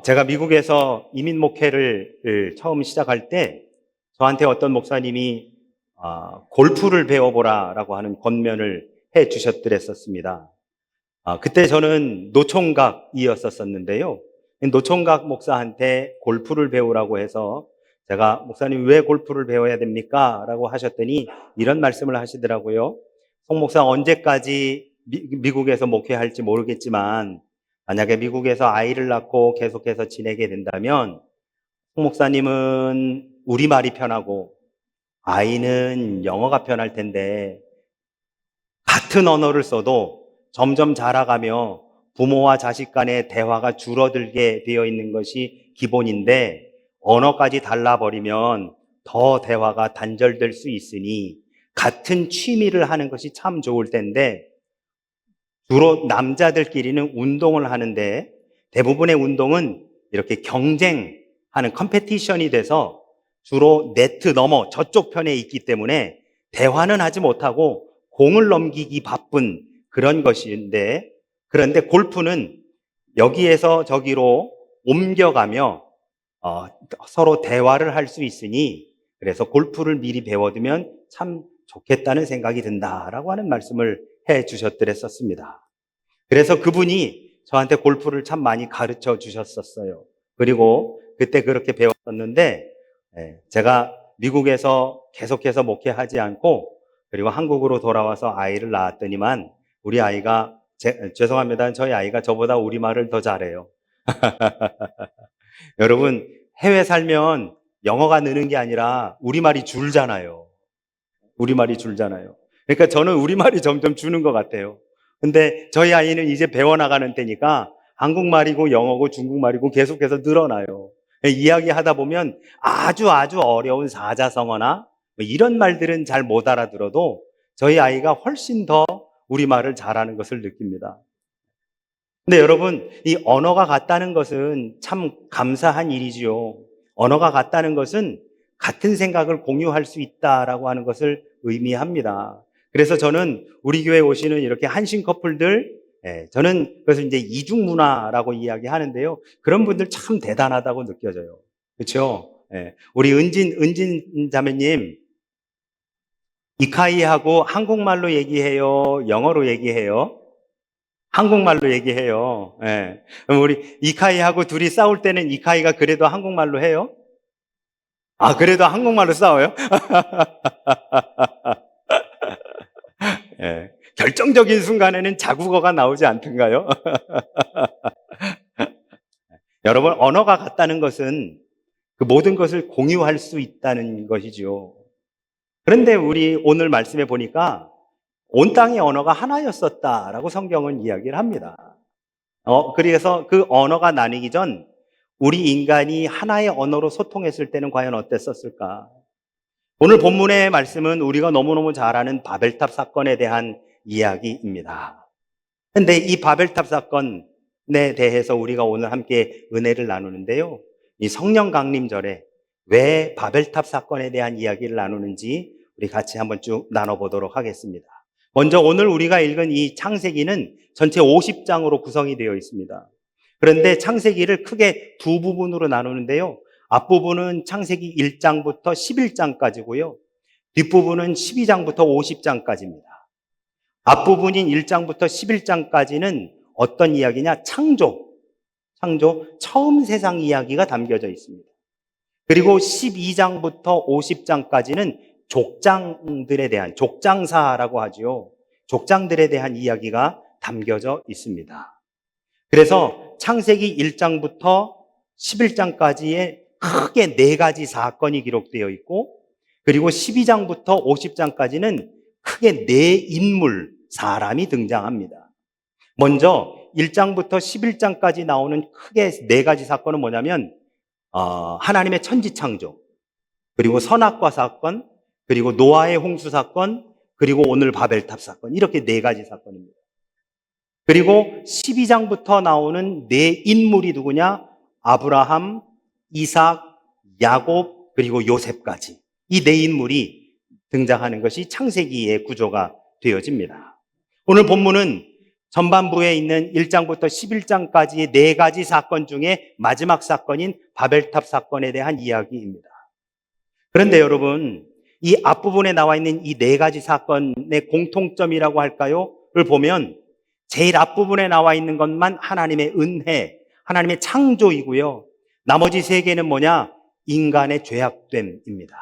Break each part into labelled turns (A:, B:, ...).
A: 제가 미국에서 이민 목회를 처음 시작할 때 저한테 어떤 목사님이 골프를 배워보라라고 하는 권면을 해 주셨더랬었습니다. 그때 저는 노총각이었었는데요. 노총각 목사한테 골프를 배우라고 해서 제가 목사님 왜 골프를 배워야 됩니까? 라고 하셨더니 이런 말씀을 하시더라고요. 송 목사 언제까지 미국에서 목회할지 모르겠지만 만약에 미국에서 아이를 낳고 계속해서 지내게 된다면 송 목사님은 우리말이 편하고 아이는 영어가 편할 텐데 같은 언어를 써도 점점 자라가며 부모와 자식 간의 대화가 줄어들게 되어 있는 것이 기본인데 언어까지 달라버리면 더 대화가 단절될 수 있으니 같은 취미를 하는 것이 참 좋을 텐데 주로 남자들끼리는 운동을 하는데 대부분의 운동은 이렇게 경쟁하는 컴페티션이 돼서 주로 네트 너머 저쪽 편에 있기 때문에 대화는 하지 못하고 공을 넘기기 바쁜 그런 것인데 그런데 골프는 여기에서 저기로 옮겨가며 서로 대화를 할 수 있으니 그래서 골프를 미리 배워두면 참 좋겠다는 생각이 든다라고 하는 말씀을 해 주셨더랬었습니다. 그래서 그분이 저한테 골프를 참 많이 가르쳐 주셨었어요. 그리고 그때 그렇게 배웠었는데 제가 미국에서 계속해서 목회하지 않고 그리고 한국으로 돌아와서 아이를 낳았더니만 우리 아이가 죄송합니다. 저희 아이가 저보다 우리말을 더 잘해요. 여러분 해외 살면 영어가 느는 게 아니라 우리말이 줄잖아요. 우리말이 줄잖아요. 그러니까 저는 우리말이 점점 주는 것 같아요. 근데 저희 아이는 이제 배워나가는 때니까 한국말이고 영어고 중국말이고 계속해서 늘어나요. 이야기하다 보면 아주 어려운 사자성어나 뭐 이런 말들은 잘 못 알아들어도 저희 아이가 훨씬 더 우리말을 잘하는 것을 느낍니다. 근데 여러분, 이 언어가 같다는 것은 참 감사한 일이지요. 언어가 같다는 것은 같은 생각을 공유할 수 있다라고 하는 것을 의미합니다. 그래서 저는 우리 교회에 오시는 이렇게 한신 커플들, 저는 그래서 이제 이중 문화라고 이야기하는데요. 그런 분들 참 대단하다고 느껴져요. 그렇죠? 우리 은진 자매님, 이카이하고 한국말로 얘기해요? 영어로 얘기해요? 한국말로 얘기해요. 그럼 우리 이카이하고 둘이 싸울 때는 이카이가 그래도 한국말로 해요? 그래도 한국말로 싸워요? 결정적인 순간에는 자국어가 나오지 않던가요? 여러분, 언어가 같다는 것은 그 모든 것을 공유할 수 있다는 것이죠. 그런데 우리 오늘 말씀에 보니까 온 땅의 언어가 하나였었다라고 성경은 이야기를 합니다. 그래서 그 언어가 나뉘기 전 우리 인간이 하나의 언어로 소통했을 때는 과연 어땠었을까? 오늘 본문의 말씀은 우리가 너무너무 잘 아는 바벨탑 사건에 대한 이야기입니다. 근데 이 바벨탑 사건에 대해서 우리가 오늘 함께 은혜를 나누는데요. 이 성령 강림절에 왜 바벨탑 사건에 대한 이야기를 나누는지 우리 같이 한번 쭉 나눠보도록 하겠습니다. 먼저 오늘 우리가 읽은 이 창세기는 전체 50장으로 구성이 되어 있습니다. 그런데 창세기를 크게 두 부분으로 나누는데요. 앞부분은 창세기 1장부터 11장까지고요. 뒷부분은 12장부터 50장까지입니다. 앞부분인 1장부터 11장까지는 어떤 이야기냐? 창조, 처음 세상 이야기가 담겨져 있습니다. 그리고 12장부터 50장까지는 족장들에 대한, 족장사라고 하죠. 족장들에 대한 이야기가 담겨져 있습니다. 그래서 창세기 1장부터 11장까지의 크게 네 가지 사건이 기록되어 있고, 그리고 12장부터 50장까지는 크게 네 인물, 사람이 등장합니다. 먼저 1장부터 11장까지 나오는 크게 네 가지 사건은 뭐냐면 하나님의 천지창조, 그리고 선악과 사건, 그리고 노아의 홍수 사건, 그리고 오늘 바벨탑 사건, 이렇게 네 가지 사건입니다. 그리고 12장부터 나오는 네 인물이 누구냐? 아브라함, 이삭, 야곱, 그리고 요셉까지 이 네 인물이 등장하는 것이 창세기의 구조가 되어집니다. 오늘 본문은 전반부에 있는 1장부터 11장까지의 4가지 사건 중에 마지막 사건인 바벨탑 사건에 대한 이야기입니다. 그런데 여러분, 이 앞부분에 나와 있는 이 4가지 사건의 공통점이라고 할까요?를 보면 제일 앞부분에 나와 있는 것만 하나님의 은혜, 하나님의 창조이고요. 나머지 3개는 뭐냐? 인간의 죄악됨입니다.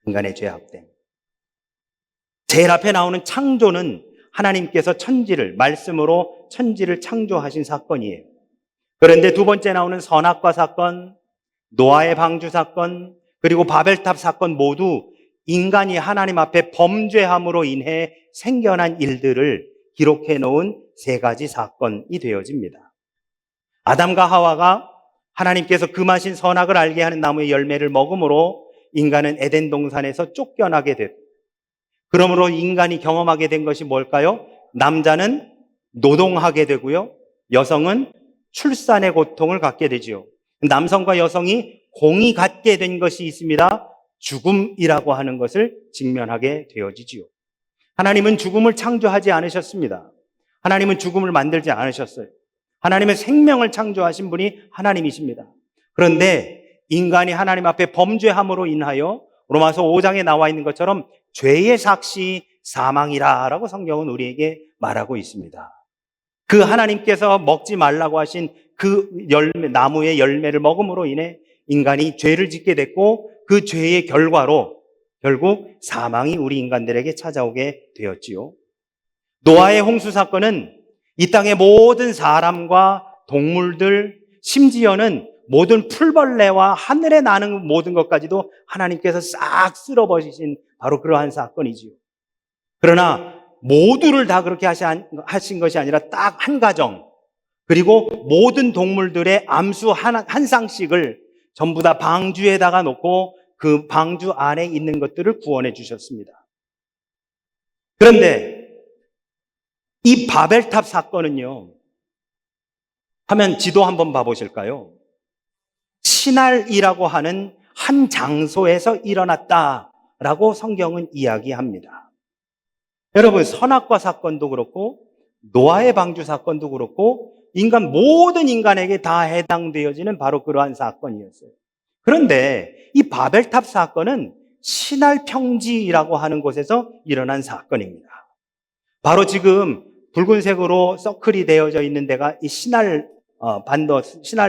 A: 인간의 죄악됨. 제일 앞에 나오는 창조는 하나님께서 말씀으로 천지를 창조하신 사건이에요. 그런데 두 번째 나오는 선악과 사건, 노아의 방주 사건, 그리고 바벨탑 사건 모두 인간이 하나님 앞에 범죄함으로 인해 생겨난 일들을 기록해 놓은 3가지 사건이 되어집니다. 아담과 하와가 하나님께서 금하신 선악을 알게 하는 나무의 열매를 먹음으로 인간은 에덴 동산에서 쫓겨나게 됐고, 그러므로 인간이 경험하게 된 것이 뭘까요? 남자는 노동하게 되고요. 여성은 출산의 고통을 갖게 되지요. 남성과 여성이 공이 갖게 된 것이 있습니다. 죽음이라고 하는 것을 직면하게 되어지지요. 하나님은 죽음을 창조하지 않으셨습니다. 하나님은 죽음을 만들지 않으셨어요. 하나님은 생명을 창조하신 분이 하나님이십니다. 그런데 인간이 하나님 앞에 범죄함으로 인하여 로마서 5장에 나와 있는 것처럼 죄의 삭시 사망이라고 성경은 우리에게 말하고 있습니다. 그 하나님께서 먹지 말라고 하신 그 나무의 열매를 먹음으로 인해 인간이 죄를 짓게 됐고, 그 죄의 결과로 결국 사망이 우리 인간들에게 찾아오게 되었지요. 노아의 홍수 사건은 이 땅의 모든 사람과 동물들, 심지어는 모든 풀벌레와 하늘에 나는 모든 것까지도 하나님께서 싹 쓸어버리신 바로 그러한 사건이지요. 그러나 모두를 다 그렇게 하신 것이 아니라 딱 한 가정, 그리고 모든 동물들의 암수 한 쌍씩을 전부 다 방주에다가 놓고 그 방주 안에 있는 것들을 구원해 주셨습니다. 그런데 이 바벨탑 사건은요, 하면 지도 한번 봐보실까요? 시날이라고 하는 한 장소에서 일어났다라고 성경은 이야기합니다. 여러분, 선악과 사건도 그렇고 노아의 방주 사건도 그렇고 모든 인간에게 다 해당되어지는 바로 그러한 사건이었어요. 그런데 이 바벨탑 사건은 시날 평지라고 하는 곳에서 일어난 사건입니다. 바로 지금 붉은색으로 서클이 되어져 있는 데가 이 시날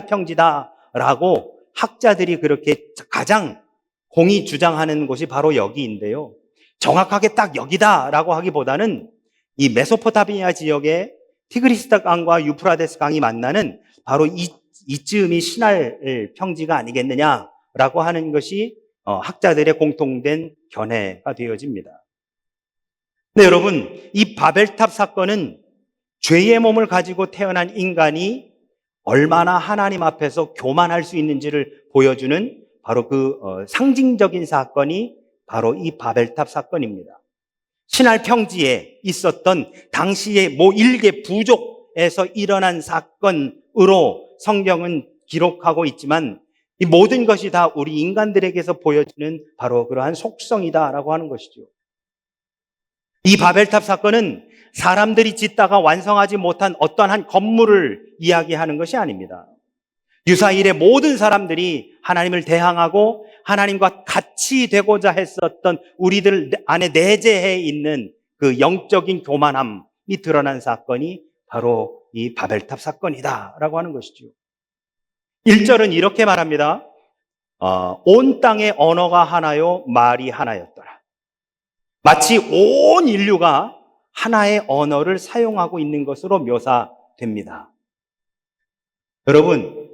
A: 평지다라고 학자들이 그렇게 가장 공히 주장하는 곳이 바로 여기인데요. 정확하게 딱 여기다라고 하기보다는 이 메소포타미아 지역에 티그리스 강과 유프라데스 강이 만나는 바로 이쯤이 시날 평지가 아니겠느냐라고 하는 것이 학자들의 공통된 견해가 되어집니다. 네, 여러분, 이 바벨탑 사건은 죄의 몸을 가지고 태어난 인간이 얼마나 하나님 앞에서 교만할 수 있는지를 보여주는 바로 그 상징적인 사건이 바로 이 바벨탑 사건입니다. 시날 평지에 있었던 당시의 일개 부족에서 일어난 사건으로 성경은 기록하고 있지만, 이 모든 것이 다 우리 인간들에게서 보여지는 바로 그러한 속성이다라고 하는 것이죠. 이 바벨탑 사건은 사람들이 짓다가 완성하지 못한 어떤 한 건물을 이야기하는 것이 아닙니다. 유사일의 모든 사람들이 하나님을 대항하고 하나님과 같이 되고자 했었던 우리들 안에 내재해 있는 그 영적인 교만함이 드러난 사건이 바로 이 바벨탑 사건이다라고 하는 것이죠. 1절은 이렇게 말합니다. 온 땅의 언어가 하나요, 말이 하나였더라. 마치 온 인류가 하나의 언어를 사용하고 있는 것으로 묘사됩니다. 여러분,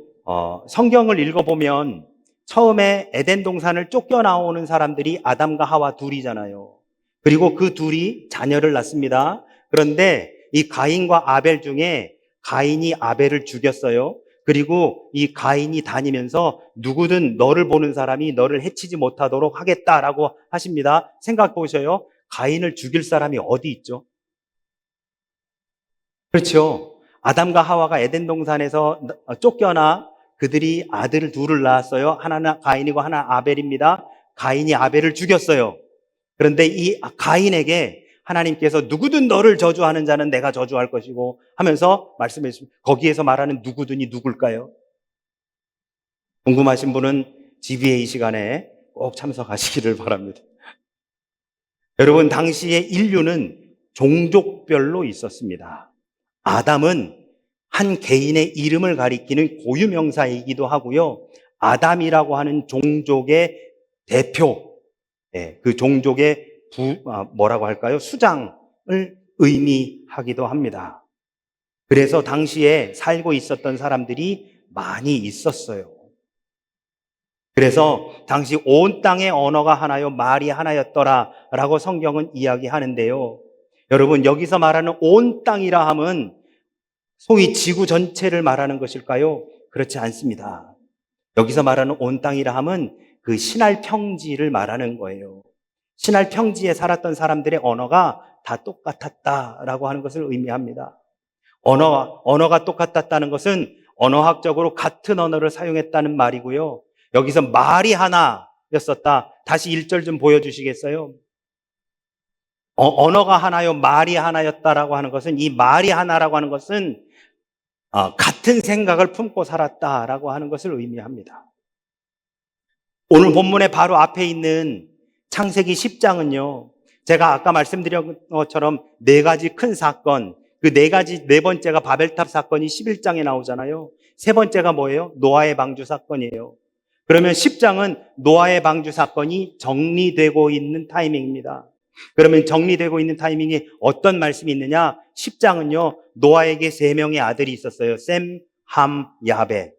A: 성경을 읽어보면 처음에 에덴 동산을 쫓겨나오는 사람들이 아담과 하와 둘이잖아요. 그리고 그 둘이 자녀를 낳습니다. 그런데 이 가인과 아벨 중에 가인이 아벨을 죽였어요. 그리고 이 가인이 다니면서 누구든 너를 보는 사람이 너를 해치지 못하도록 하겠다라고 하십니다. 생각 보셔요. 가인을 죽일 사람이 어디 있죠? 그렇죠. 아담과 하와가 에덴 동산에서 쫓겨나 그들이 아들을 둘을 낳았어요. 하나는 가인이고 하나는 아벨입니다. 가인이 아벨을 죽였어요. 그런데 이 가인에게 하나님께서 누구든 너를 저주하는 자는 내가 저주할 것이고 하면서 말씀해 주십니다. 거기에서 말하는 누구든이 누굴까요? 궁금하신 분은 GBA 시간에 꼭 참석하시기를 바랍니다. 여러분, 당시에 인류는 종족별로 있었습니다. 아담은 한 개인의 이름을 가리키는 고유명사이기도 하고요. 아담이라고 하는 종족의 대표, 그 종족의 뭐라고 할까요? 수장을 의미하기도 합니다. 그래서 당시에 살고 있었던 사람들이 많이 있었어요. 그래서 당시 온 땅의 언어가 하나요, 말이 하나였더라 라고 성경은 이야기하는데요. 여러분, 여기서 말하는 온 땅이라 함은 소위 지구 전체를 말하는 것일까요? 그렇지 않습니다. 여기서 말하는 온 땅이라 함은 그 신할 평지를 말하는 거예요. 신할 평지에 살았던 사람들의 언어가 다 똑같았다라고 하는 것을 의미합니다. 언어가 똑같았다는 것은 언어학적으로 같은 언어를 사용했다는 말이고요. 여기서 말이 하나였었다. 다시 1절 좀 보여주시겠어요? 언어가 하나요, 말이 하나였다라고 하는 것은, 이 말이 하나라고 하는 것은 같은 생각을 품고 살았다라고 하는 것을 의미합니다. 오늘 본문의 바로 앞에 있는 창세기 10장은요, 제가 아까 말씀드린 것처럼 네 가지 큰 사건, 그 네 번째가 바벨탑 사건이 11장에 나오잖아요. 세 번째가 뭐예요? 노아의 방주 사건이에요. 그러면 10장은 노아의 방주 사건이 정리되고 있는 타이밍입니다. 그러면 정리되고 있는 타이밍에 어떤 말씀이 있느냐? 10장은요, 노아에게 3명의 아들이 있었어요. 셈, 함, 야벳.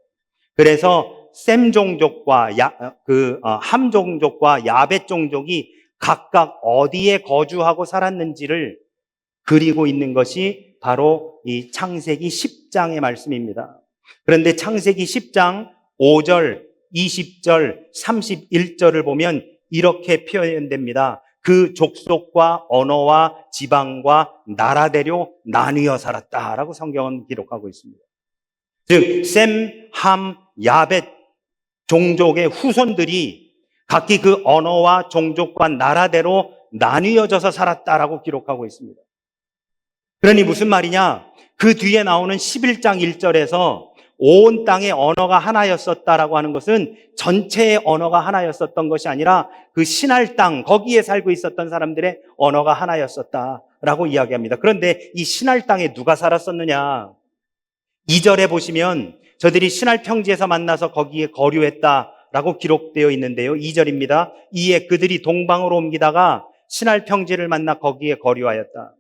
A: 그래서 셈 종족과 함 종족과 야벳 종족이 각각 어디에 거주하고 살았는지를 그리고 있는 것이 바로 이 창세기 10장의 말씀입니다. 그런데 창세기 10장 5절, 20절, 31절을 보면 이렇게 표현됩니다. 그 족속과 언어와 지방과 나라대로 나뉘어 살았다라고 성경은 기록하고 있습니다. 즉 셈, 함, 야벳 종족의 후손들이 각기 그 언어와 종족과 나라대로 나뉘어져서 살았다라고 기록하고 있습니다. 그러니 무슨 말이냐? 그 뒤에 나오는 11장 1절에서 온 땅의 언어가 하나였었다라고 하는 것은 전체의 언어가 하나였었던 것이 아니라 그 신할 땅, 거기에 살고 있었던 사람들의 언어가 하나였었다라고 이야기합니다. 그런데 이 신할 땅에 누가 살았었느냐? 2절에 보시면 저들이 신할 평지에서 만나서 거기에 거류했다라고 기록되어 있는데요. 2절입니다. 이에 그들이 동방으로 옮기다가 신할 평지를 만나 거기에 거류하였다.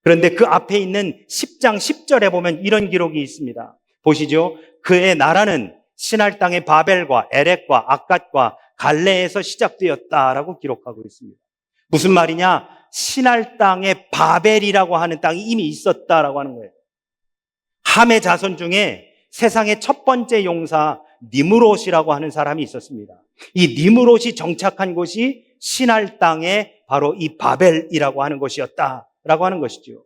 A: 그런데 그 앞에 있는 10장 10절에 보면 이런 기록이 있습니다. 보시죠. 그의 나라는 신할 땅의 바벨과 에렉과 악갓과 갈레에서 시작되었다라고 기록하고 있습니다. 무슨 말이냐? 신할 땅의 바벨이라고 하는 땅이 이미 있었다라고 하는 거예요. 함의 자손 중에 세상의 첫 번째 용사 니므롯이라고 하는 사람이 있었습니다. 이 니므롯이 정착한 곳이 신할 땅의 바로 이 바벨이라고 하는 곳이었다라고 하는 것이죠.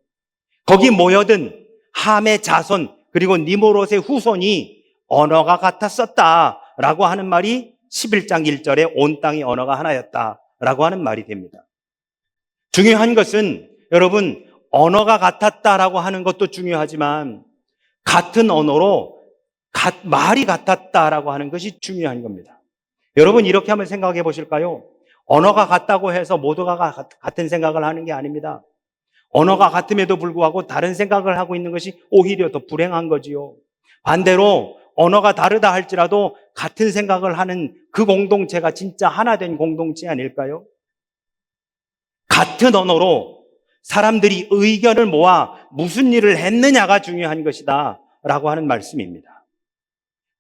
A: 거기 모여든 함의 자손 그리고 니므롯의 후손이 언어가 같았었다라고 하는 말이 11장 1절에 온 땅의 언어가 하나였다라고 하는 말이 됩니다. 중요한 것은 여러분, 언어가 같았다라고 하는 것도 중요하지만 같은 언어로 말이 같았다라고 하는 것이 중요한 겁니다. 여러분, 이렇게 한번 생각해 보실까요? 언어가 같다고 해서 모두가 같은 생각을 하는 게 아닙니다. 언어가 같음에도 불구하고 다른 생각을 하고 있는 것이 오히려 더 불행한 거지요. 반대로 언어가 다르다 할지라도 같은 생각을 하는 그 공동체가 진짜 하나 된 공동체 아닐까요? 같은 언어로 사람들이 의견을 모아 무슨 일을 했느냐가 중요한 것이다 라고 하는 말씀입니다.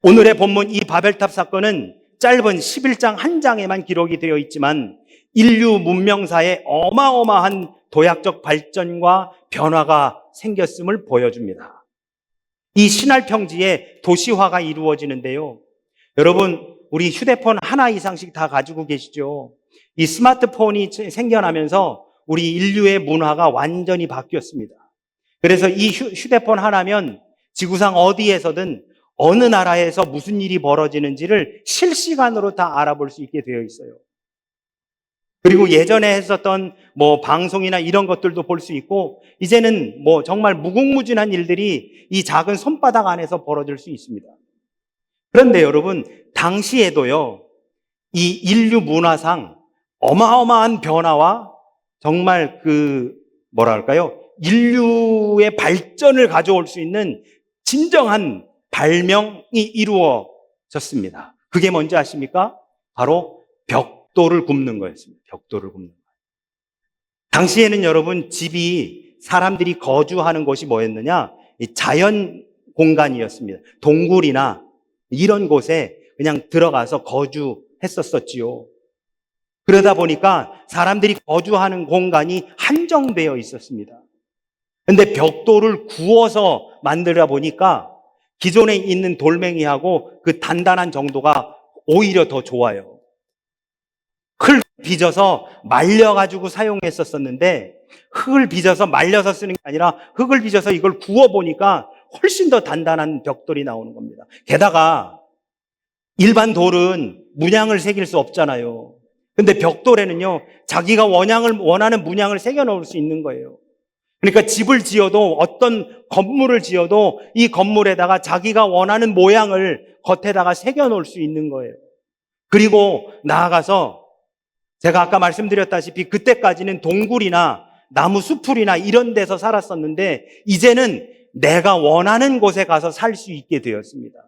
A: 오늘의 본문 이 바벨탑 사건은 짧은 11장 한 장에만 기록이 되어 있지만 인류 문명사에 어마어마한 도약적 발전과 변화가 생겼음을 보여줍니다. 이 신할 평지에 도시화가 이루어지는데요. 여러분, 우리 휴대폰 하나 이상씩 다 가지고 계시죠? 이 스마트폰이 생겨나면서 우리 인류의 문화가 완전히 바뀌었습니다. 그래서 이 휴대폰 하나면 지구상 어디에서든 어느 나라에서 무슨 일이 벌어지는지를 실시간으로 다 알아볼 수 있게 되어 있어요. 그리고 예전에 했었던 뭐 방송이나 이런 것들도 볼 수 있고, 이제는 뭐 정말 무궁무진한 일들이 이 작은 손바닥 안에서 벌어질 수 있습니다. 그런데 여러분, 당시에도요, 이 인류 문화상 어마어마한 변화와 정말 뭐랄까요, 인류의 발전을 가져올 수 있는 진정한 발명이 이루어졌습니다. 그게 뭔지 아십니까? 바로 벽돌을 굽는 거였습니다. 벽돌을 굽는 거. 당시에는 여러분, 집이 사람들이 거주하는 곳이 뭐였느냐? 이 자연 공간이었습니다. 동굴이나 이런 곳에 그냥 들어가서 거주했었지요. 그러다 보니까 사람들이 거주하는 공간이 한정되어 있었습니다. 근데 벽돌을 구워서 만들다 보니까 기존에 있는 돌멩이하고 그 단단한 정도가 오히려 더 좋아요. 흙을 빚어서 말려가지고 사용했었는데, 흙을 빚어서 말려서 쓰는 게 아니라 흙을 빚어서 이걸 구워보니까 훨씬 더 단단한 벽돌이 나오는 겁니다. 게다가 일반 돌은 문양을 새길 수 없잖아요. 근데 벽돌에는요, 자기가 원하는 문양을 새겨 넣을 수 있는 거예요. 그러니까 집을 지어도, 어떤 건물을 지어도 이 건물에다가 자기가 원하는 모양을 겉에다가 새겨 놓을 수 있는 거예요. 그리고 나아가서 제가 아까 말씀드렸다시피 그때까지는 동굴이나 나무 수풀이나 이런 데서 살았었는데, 이제는 내가 원하는 곳에 가서 살 수 있게 되었습니다.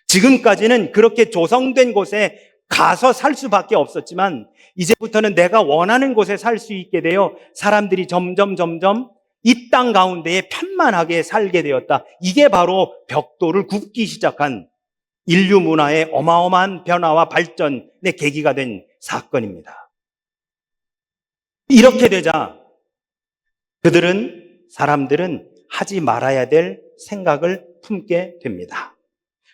A: 지금까지는 그렇게 조성된 곳에 가서 살 수밖에 없었지만, 이제부터는 내가 원하는 곳에 살 수 있게 되어 사람들이 점점 이 땅 가운데에 편만하게 살게 되었다. 이게 바로 벽돌을 굽기 시작한 인류 문화의 어마어마한 변화와 발전의 계기가 된 사건입니다. 이렇게 되자 사람들은 하지 말아야 될 생각을 품게 됩니다.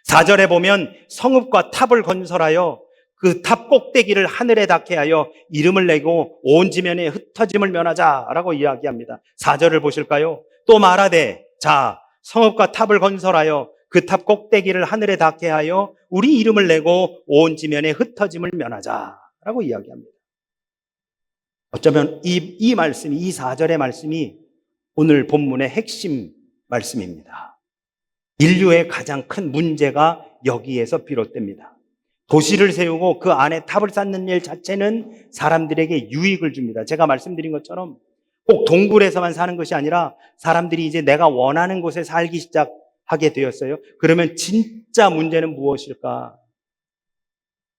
A: 4절에 보면 성읍과 탑을 건설하여 그 탑 꼭대기를 하늘에 닿게 하여 이름을 내고 온 지면에 흩어짐을 면하자라고 이야기합니다. 4절을 보실까요? 또 말하되, 자, 성읍과 탑을 건설하여 그 탑 꼭대기를 하늘에 닿게 하여 우리 이름을 내고 온 지면에 흩어짐을 면하자라고 이야기합니다. 어쩌면 이 말씀이, 이 4절의 말씀이 오늘 본문의 핵심 말씀입니다. 인류의 가장 큰 문제가 여기에서 비롯됩니다. 도시를 세우고 그 안에 탑을 쌓는 일 자체는 사람들에게 유익을 줍니다. 제가 말씀드린 것처럼 꼭 동굴에서만 사는 것이 아니라 사람들이 이제 내가 원하는 곳에 살기 시작하게 되었어요. 그러면 진짜 문제는 무엇일까?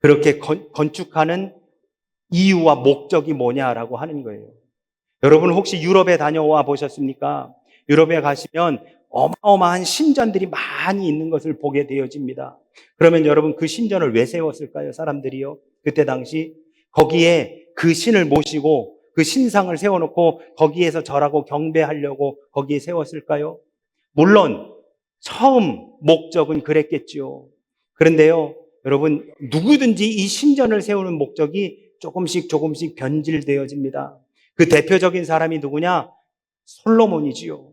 A: 그렇게 건축하는 이유와 목적이 뭐냐라고 하는 거예요. 여러분 혹시 유럽에 다녀와 보셨습니까? 유럽에 가시면 어마어마한 신전들이 많이 있는 것을 보게 되어집니다. 그러면 여러분, 그 신전을 왜 세웠을까요? 사람들이요. 그때 당시 거기에 그 신을 모시고 그 신상을 세워놓고 거기에서 절하고 경배하려고 거기에 세웠을까요? 물론 처음 목적은 그랬겠죠. 그런데요, 여러분, 누구든지 이 신전을 세우는 목적이 조금씩 변질되어집니다. 그 대표적인 사람이 누구냐? 솔로몬이지요.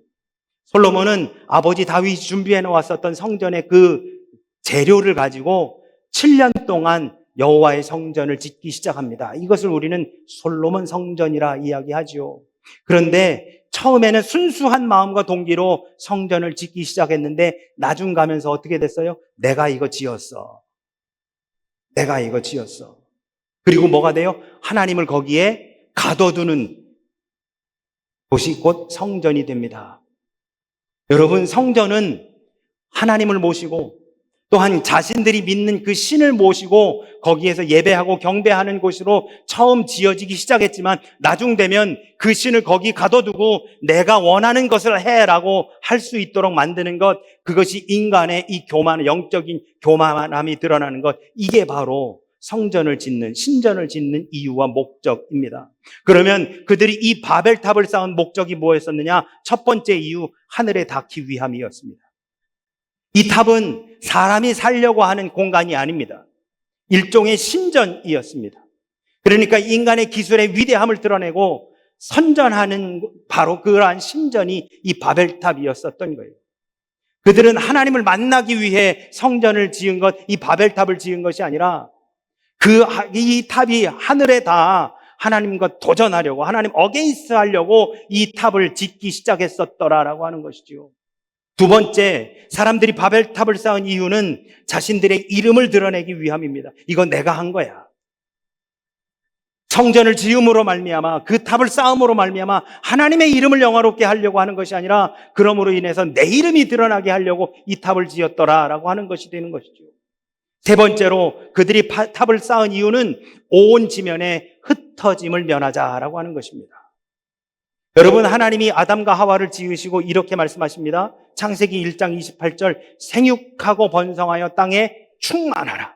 A: 솔로몬은 아버지 다윗이 준비해 놓았었던 성전의 그 재료를 가지고 7년 동안 여호와의 성전을 짓기 시작합니다. 이것을 우리는 솔로몬 성전이라 이야기하지요. 그런데 처음에는 순수한 마음과 동기로 성전을 짓기 시작했는데 나중 가면서 어떻게 됐어요? 내가 이거 지었어. 그리고 뭐가 돼요? 하나님을 거기에 가둬두는 곳이 곧 성전이 됩니다. 여러분, 성전은 하나님을 모시고 또한 자신들이 믿는 그 신을 모시고 거기에서 예배하고 경배하는 곳으로 처음 지어지기 시작했지만, 나중 되면 그 신을 거기 가둬두고 내가 원하는 것을 해라고 할 수 있도록 만드는 것, 그것이 인간의 이 영적인 교만함이 드러나는 것, 이게 바로 성전을 짓는, 신전을 짓는 이유와 목적입니다. 그러면 그들이 이 바벨탑을 쌓은 목적이 뭐였었느냐? 첫 번째 이유, 하늘에 닿기 위함이었습니다. 이 탑은 사람이 살려고 하는 공간이 아닙니다. 일종의 신전이었습니다. 그러니까 인간의 기술의 위대함을 드러내고 선전하는 바로 그러한 신전이 이 바벨탑이었었던 거예요. 그들은 하나님을 만나기 위해 성전을 지은 것, 이 바벨탑을 지은 것이 아니라 이 탑이 하늘에 닿아 하나님과 도전하려고, 하나님 어게인스트 하려고 이 탑을 짓기 시작했었더라라고 하는 것이죠. 두 번째, 사람들이 바벨탑을 쌓은 이유는 자신들의 이름을 드러내기 위함입니다. 이건 내가 한 거야. 성전을 지음으로 말미암아, 그 탑을 쌓음으로 말미암아 하나님의 이름을 영화롭게 하려고 하는 것이 아니라, 그러므로 인해서 내 이름이 드러나게 하려고 이 탑을 지었더라라고 하는 것이 되는 것이죠. 세 번째로, 그들이 탑을 쌓은 이유는 온 지면에 흩어짐을 면하자라고 하는 것입니다. 여러분, 하나님이 아담과 하와를 지으시고 이렇게 말씀하십니다. 창세기 1장 28절, 생육하고 번성하여 땅에 충만하라.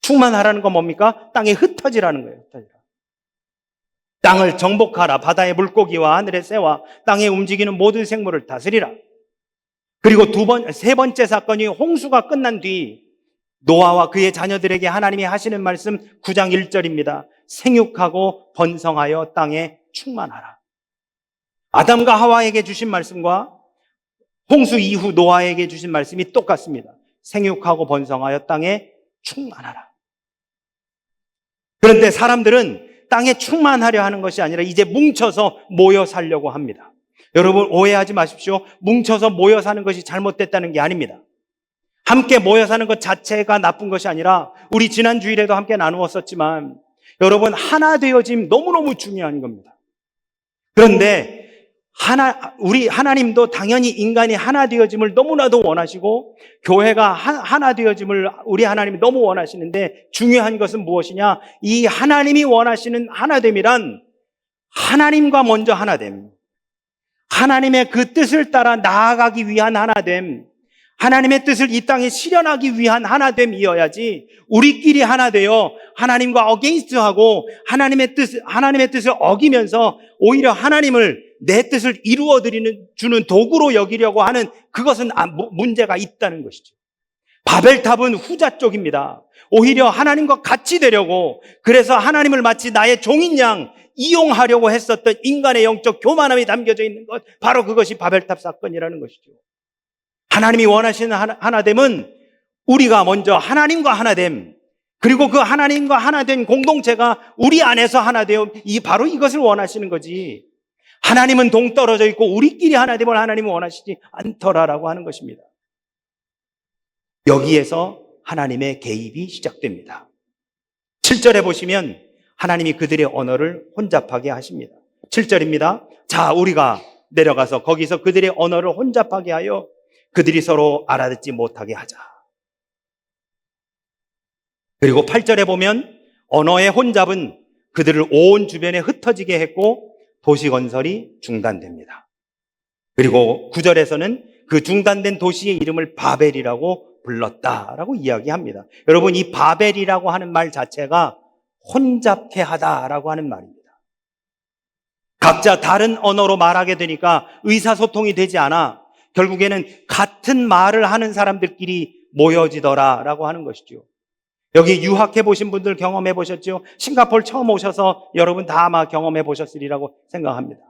A: 충만하라는 건 뭡니까? 땅에 흩어지라는 거예요. 흩어지라. 땅을 정복하라. 바다의 물고기와 하늘의 새와 땅에 움직이는 모든 생물을 다스리라. 그리고 세 번째 사건이 홍수가 끝난 뒤 노아와 그의 자녀들에게 하나님이 하시는 말씀 9장 1절입니다. 생육하고 번성하여 땅에 충만하라. 아담과 하와에게 주신 말씀과 홍수 이후 노아에게 주신 말씀이 똑같습니다. 생육하고 번성하여 땅에 충만하라. 그런데 사람들은 땅에 충만하려 하는 것이 아니라 이제 뭉쳐서 모여 살려고 합니다. 여러분, 오해하지 마십시오. 뭉쳐서 모여 사는 것이 잘못됐다는 게 아닙니다. 함께 모여 사는 것 자체가 나쁜 것이 아니라, 우리 지난 주일에도 함께 나누었었지만, 여러분, 하나 되어짐 너무너무 중요한 겁니다. 그런데 우리 하나님도 당연히 인간이 하나 되어짐을 너무나도 원하시고, 교회가 하나 되어짐을 우리 하나님이 너무 원하시는데, 중요한 것은 무엇이냐? 이 하나님이 원하시는 하나됨이란 하나님과 먼저 하나됨, 하나님의 그 뜻을 따라 나아가기 위한 하나됨, 하나님의 뜻을 이 땅에 실현하기 위한 하나됨이어야지, 우리끼리 하나 되어 하나님과 어게인스트하고 하나님의 뜻을 어기면서 오히려 하나님을 내 뜻을 이루어 주는 도구로 여기려고 하는, 그것은 문제가 있다는 것이죠. 바벨탑은 후자 쪽입니다. 오히려 하나님과 같이 되려고, 그래서 하나님을 마치 나의 종인 양 이용하려고 했었던 인간의 영적 교만함이 담겨져 있는 것, 바로 그것이 바벨탑 사건이라는 것이죠. 하나님이 원하시는 하나됨은 우리가 먼저 하나님과 하나됨, 그리고 그 하나님과 하나된 공동체가 우리 안에서 하나되어, 바로 이것을 원하시는 거지, 하나님은 동떨어져 있고 우리끼리 하나됨을 하나님은 원하시지 않더라라고 하는 것입니다. 여기에서 하나님의 개입이 시작됩니다. 7절에 보시면 하나님이 그들의 언어를 혼잡하게 하십니다. 7절입니다. 자, 우리가 내려가서 거기서 그들의 언어를 혼잡하게 하여 그들이 서로 알아듣지 못하게 하자. 그리고 8절에 보면 언어의 혼잡은 그들을 온 주변에 흩어지게 했고 도시 건설이 중단됩니다. 그리고 9절에서는 그 중단된 도시의 이름을 바벨이라고 불렀다라고 이야기합니다. 여러분, 이 바벨이라고 하는 말 자체가 혼잡케 하다라고 하는 말입니다. 각자 다른 언어로 말하게 되니까 의사소통이 되지 않아 결국에는 같은 말을 하는 사람들끼리 모여지더라라고 하는 것이죠. 여기 유학해 보신 분들 경험해 보셨죠? 싱가포르 처음 오셔서 여러분 다 아마 경험해 보셨으리라고 생각합니다.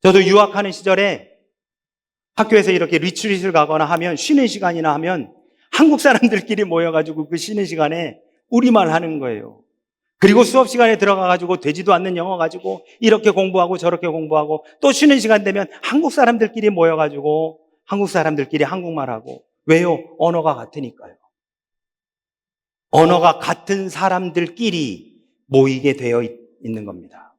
A: 저도 유학하는 시절에 학교에서 이렇게 리트릿을 가거나 하면, 쉬는 시간이나 하면 한국 사람들끼리 모여가지고 그 쉬는 시간에 우리말 하는 거예요. 그리고 수업 시간에 들어가가지고 되지도 않는 영어 가지고 이렇게 공부하고 저렇게 공부하고, 또 쉬는 시간 되면 한국 사람들끼리 모여가지고 한국 사람들끼리 한국말하고. 왜요? 언어가 같으니까요. 언어가 같은 사람들끼리 모이게 되어 있는 겁니다.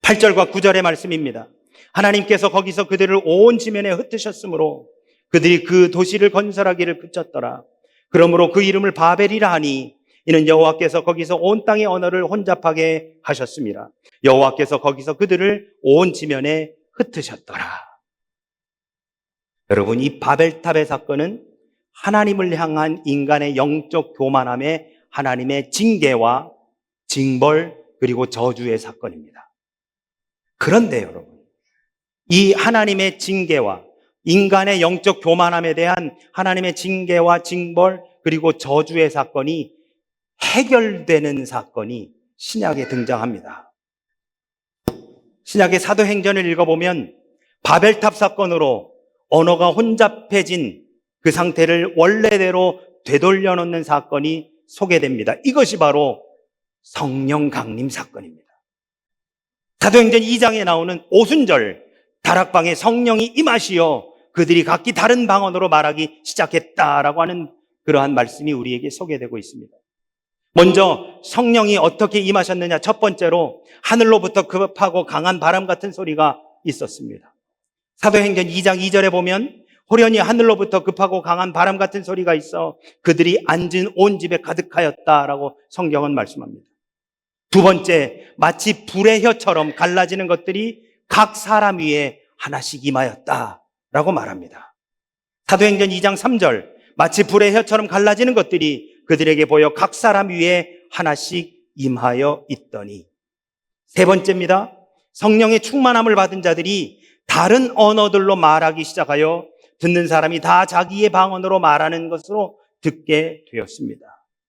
A: 8절과 9절의 말씀입니다. 하나님께서 거기서 그들을 온 지면에 흩으셨으므로 그들이 그 도시를 건설하기를 그쳤더라. 그러므로 그 이름을 바벨이라 하니 이는 여호와께서 거기서 온 땅의 언어를 혼잡하게 하셨습니다. 여호와께서 거기서 그들을 온 지면에 흩으셨더라. 여러분, 이 바벨탑의 사건은 하나님을 향한 인간의 영적 교만함의 하나님의 징계와 징벌 그리고 저주의 사건입니다. 그런데 여러분, 이 하나님의 징계와 인간의 영적 교만함에 대한 하나님의 징계와 징벌 그리고 저주의 사건이 해결되는 사건이 신약에 등장합니다. 신약의 사도행전을 읽어보면 바벨탑 사건으로 언어가 혼잡해진 그 상태를 원래대로 되돌려 놓는 사건이 소개됩니다. 이것이 바로 성령 강림 사건입니다. 사도행전 2장에 나오는 오순절 다락방에 성령이 임하시어 그들이 각기 다른 방언으로 말하기 시작했다라고 하는 그러한 말씀이 우리에게 소개되고 있습니다. 먼저 성령이 어떻게 임하셨느냐? 첫 번째로 하늘로부터 급하고 강한 바람 같은 소리가 있었습니다. 사도행전 2장 2절에 보면 호련히 하늘로부터 급하고 강한 바람 같은 소리가 있어 그들이 앉은 온 집에 가득하였다라고 성경은 말씀합니다. 두 번째, 마치 불의 혀처럼 갈라지는 것들이 각 사람 위에 하나씩 임하였다라고 말합니다. 사도행전 2장 3절, 마치 불의 혀처럼 갈라지는 것들이 그들에게 보여 각 사람 위에 하나씩 임하여 있더니. 세 번째입니다. 성령의 충만함을 받은 자들이 다른 언어들로 말하기 시작하여 듣는 사람이 다 자기의 방언으로 말하는 것으로 듣게 되었습니다.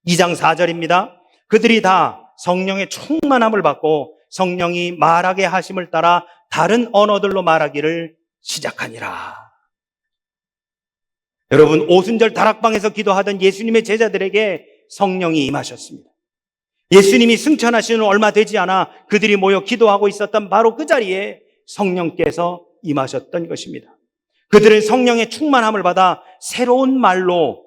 A: 2장 4절입니다. 그들이 다 성령의 충만함을 받고 성령이 말하게 하심을 따라 다른 언어들로 말하기를 시작하니라. 여러분, 오순절 다락방에서 기도하던 예수님의 제자들에게 성령이 임하셨습니다. 예수님이 승천하시는 얼마 되지 않아 그들이 모여 기도하고 있었던 바로 그 자리에 성령께서 임하셨던 것입니다. 그들은 성령의 충만함을 받아 새로운 말로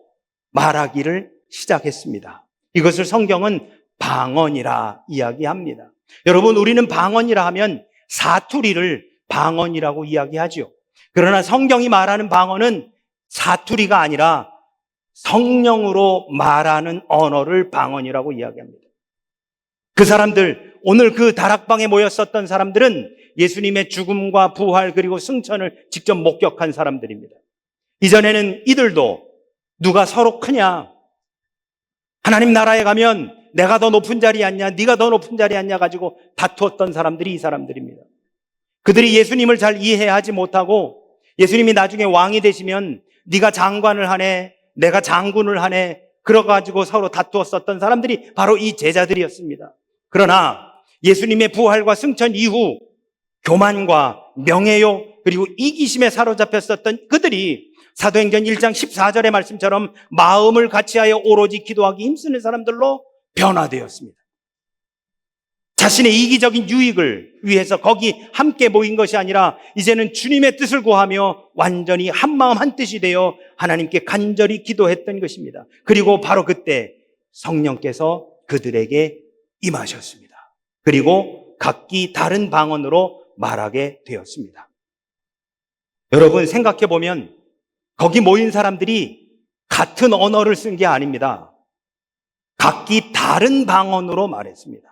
A: 말하기를 시작했습니다. 이것을 성경은 방언이라 이야기합니다. 여러분, 우리는 방언이라 하면 사투리를 방언이라고 이야기하죠. 그러나 성경이 말하는 방언은 사투리가 아니라 성령으로 말하는 언어를 방언이라고 이야기합니다. 그 사람들, 오늘 그 다락방에 모였었던 사람들은 예수님의 죽음과 부활 그리고 승천을 직접 목격한 사람들입니다. 이전에는 이들도 누가 서로 크냐, 하나님 나라에 가면 내가 더 높은 자리 앉냐, 네가 더 높은 자리 앉냐 가지고 다투었던 사람들이 이 사람들입니다. 그들이 예수님을 잘 이해하지 못하고 예수님이 나중에 왕이 되시면 네가 장관을 하네, 내가 장군을 하네, 그래가지고 서로 다투었었던 사람들이 바로 이 제자들이었습니다. 그러나 예수님의 부활과 승천 이후 교만과 명예욕 그리고 이기심에 사로잡혔었던 그들이 사도행전 1장 14절의 말씀처럼 마음을 같이하여 오로지 기도하기 힘쓰는 사람들로 변화되었습니다. 자신의 이기적인 유익을 위해서 거기 함께 모인 것이 아니라 이제는 주님의 뜻을 구하며 완전히 한마음 한뜻이 되어 하나님께 간절히 기도했던 것입니다. 그리고 바로 그때 성령께서 그들에게 임하셨습니다. 그리고 각기 다른 방언으로 말하게 되었습니다. 여러분, 생각해 보면 거기 모인 사람들이 같은 언어를 쓴 게 아닙니다. 각기 다른 방언으로 말했습니다.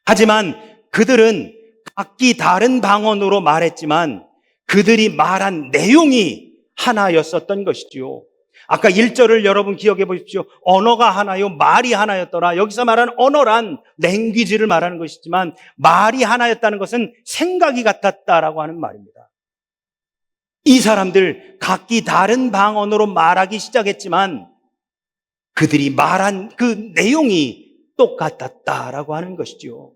A: 하지만 그들은 각기 다른 방언으로 말했지만 그들이 말한 내용이 하나였었던 것이지요. 아까 1절을 여러분 기억해 보십시오. 언어가 하나요, 말이 하나였더라. 여기서 말하는 언어란 랭귀지를 말하는 것이지만 말이 하나였다는 것은 생각이 같았다라고 하는 말입니다. 이 사람들 각기 다른 방언으로 말하기 시작했지만 그들이 말한 그 내용이 똑같았다라고 하는 것이죠.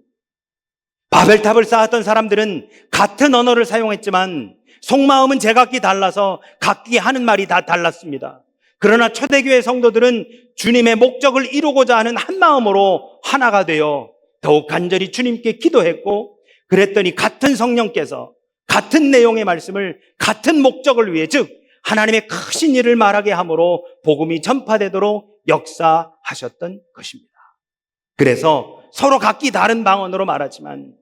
A: 바벨탑을 쌓았던 사람들은 같은 언어를 사용했지만 속마음은 제각기 달라서 각기 하는 말이 다 달랐습니다. 그러나 초대교회 성도들은 주님의 목적을 이루고자 하는 한 마음으로 하나가 되어 더욱 간절히 주님께 기도했고, 그랬더니 같은 성령께서 같은 내용의 말씀을 같은 목적을 위해, 즉 하나님의 크신 일을 말하게 함으로 복음이 전파되도록 역사하셨던 것입니다. 그래서 서로 각기 다른 방언으로 말하지만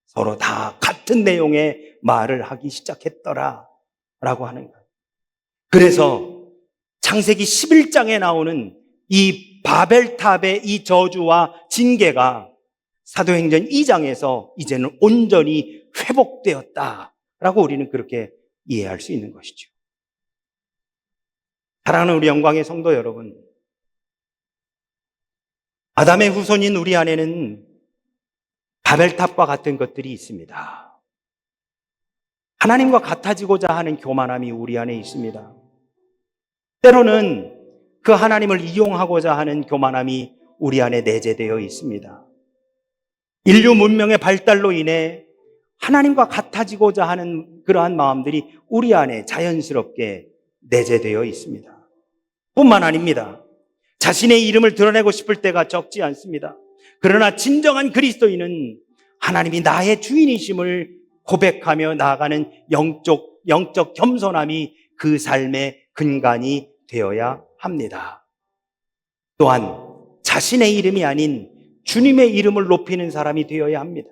A: 서로 다 같은 내용의 말을 하기 시작했더라라고 하는 거예요. 그래서 창세기 11장에 나오는 이 바벨탑의 이 저주와 징계가 사도행전 2장에서 이제는 온전히 회복되었다라고 우리는 그렇게 이해할 수 있는 것이죠. 사랑하는 우리 영광의 성도 여러분, 아담의 후손인 우리 안에는 바벨탑과 같은 것들이 있습니다. 하나님과 같아지고자 하는 교만함이 우리 안에 있습니다. 때로는 그 하나님을 이용하고자 하는 교만함이 우리 안에 내재되어 있습니다. 인류 문명의 발달로 인해 하나님과 같아지고자 하는 그러한 마음들이 우리 안에 자연스럽게 내재되어 있습니다. 뿐만 아닙니다. 자신의 이름을 드러내고 싶을 때가 적지 않습니다. 그러나 진정한 그리스도인은 하나님이 나의 주인이심을 고백하며 나아가는 영적 겸손함이 그 삶의 근간이 되어야 합니다. 또한 자신의 이름이 아닌 주님의 이름을 높이는 사람이 되어야 합니다.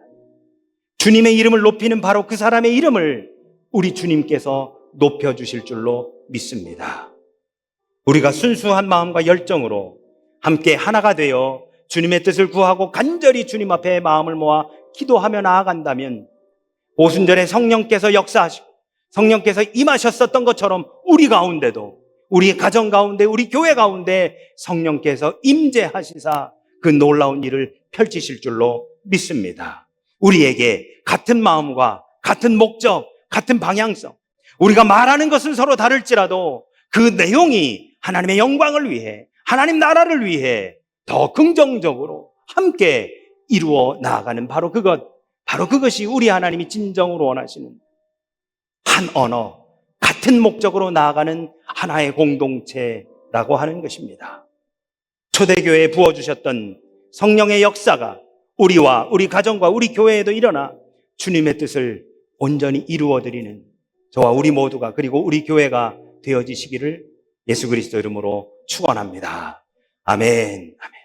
A: 주님의 이름을 높이는 바로 그 사람의 이름을 우리 주님께서 높여주실 줄로 믿습니다. 우리가 순수한 마음과 열정으로 함께 하나가 되어 주님의 뜻을 구하고 간절히 주님 앞에 마음을 모아 기도하며 나아간다면 오순절에 성령께서 역사하시고 성령께서 임하셨었던 것처럼 우리 가운데도, 우리 가정 가운데, 우리 교회 가운데 성령께서 임재하시사 그 놀라운 일을 펼치실 줄로 믿습니다. 우리에게 같은 마음과 같은 목적, 같은 방향성, 우리가 말하는 것은 서로 다를지라도 그 내용이 하나님의 영광을 위해, 하나님 나라를 위해 더 긍정적으로 함께 이루어 나아가는 바로 그것이 우리 하나님이 진정으로 원하시는 한 언어, 같은 목적으로 나아가는 하나의 공동체라고 하는 것입니다. 초대교회에 부어주셨던 성령의 역사가 우리와 우리 가정과 우리 교회에도 일어나 주님의 뜻을 온전히 이루어드리는 저와 우리 모두가, 그리고 우리 교회가 되어지시기를 예수 그리스도 이름으로 축원합니다. 아멘. 아멘.